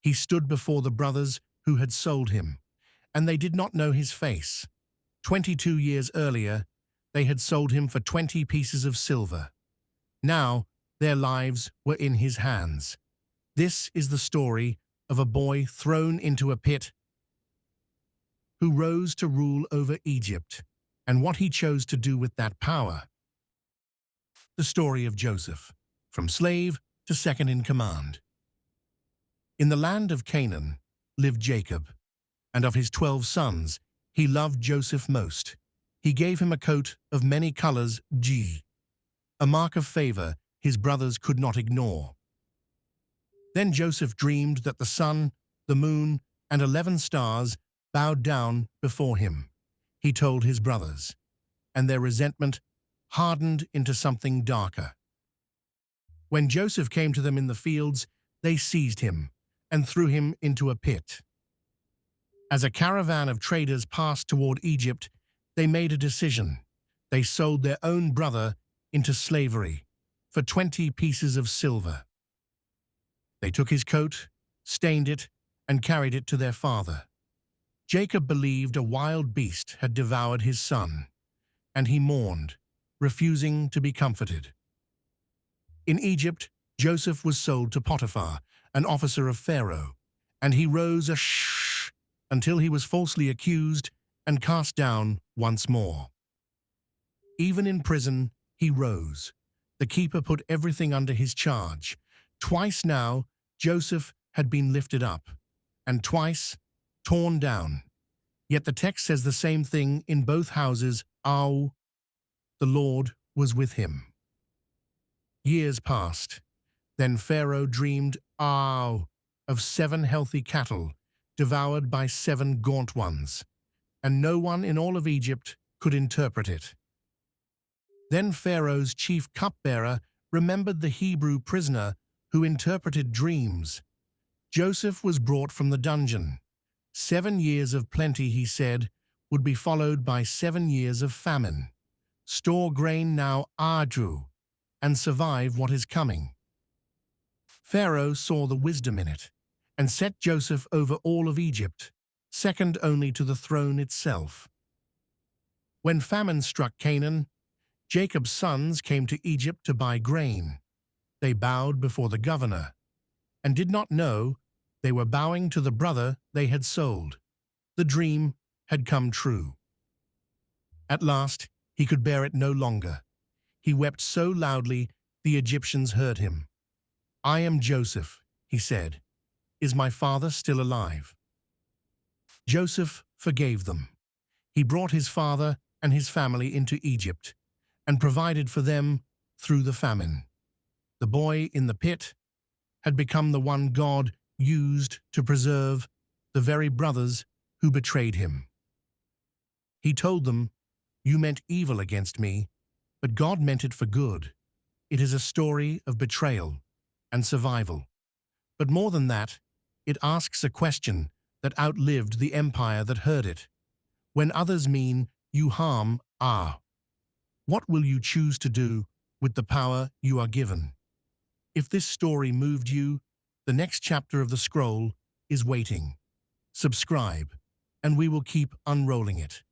He stood before the brothers who had sold him, and they did not know his face. 22 years earlier, they had sold him for 20 pieces of silver. Now, their lives were in his hands. This is the story of a boy thrown into a pit who rose to rule over Egypt, and what he chose to do with that power. The story of Joseph, from slave to second in command. In the land of Canaan lived Jacob, and of his 12 sons, he loved Joseph most. He gave him a coat of many colors, a mark of favor his brothers could not ignore. Then Joseph dreamed that the sun, the moon, and 11 stars bowed down before him. He told his brothers, and their resentment hardened into something darker. When Joseph came to them in the fields, they seized him and threw him into a pit. As a caravan of traders passed toward Egypt, they made a decision. They sold their own brother into slavery for 20 pieces of silver. They took his coat, stained it, and carried it to their father. Jacob believed a wild beast had devoured his son, and he mourned, refusing to be comforted. In Egypt, Joseph was sold to Potiphar, an officer of Pharaoh, and he rose until he was falsely accused and cast down once more. Even in prison, he rose. The keeper put everything under his charge. Twice now, Joseph had been lifted up, and twice torn down. Yet the text says the same thing in both houses. The Lord was with him. Years passed. Then Pharaoh dreamed of 7 healthy cattle devoured by 7 gaunt ones, and no one in all of Egypt could interpret it. Then Pharaoh's chief cupbearer remembered the Hebrew prisoner who interpreted dreams. Joseph was brought from the dungeon. 7 years of plenty, he said, would be followed by 7 years of famine. Store grain now, and survive what is coming. Pharaoh saw the wisdom in it and set Joseph over all of Egypt, second only to the throne itself. When famine struck Canaan, Jacob's sons came to Egypt to buy grain. They bowed before the governor and did not know they were bowing to the brother they had sold. The dream had come true. At last, he could bear it no longer. He wept so loudly the Egyptians heard him. "I am Joseph," he said. "Is my father still alive?" Joseph forgave them. He brought his father and his family into Egypt and provided for them through the famine. The boy in the pit had become the one God used to preserve the very brothers who betrayed him. He told them, "You meant evil against me, but God meant it for good." It is a story of betrayal and survival. But more than that, it asks a question that outlived the empire that heard it. When others mean you harm, what will you choose to do with the power you are given? If this story moved you, the next chapter of the scroll is waiting. Subscribe, and we will keep unrolling it.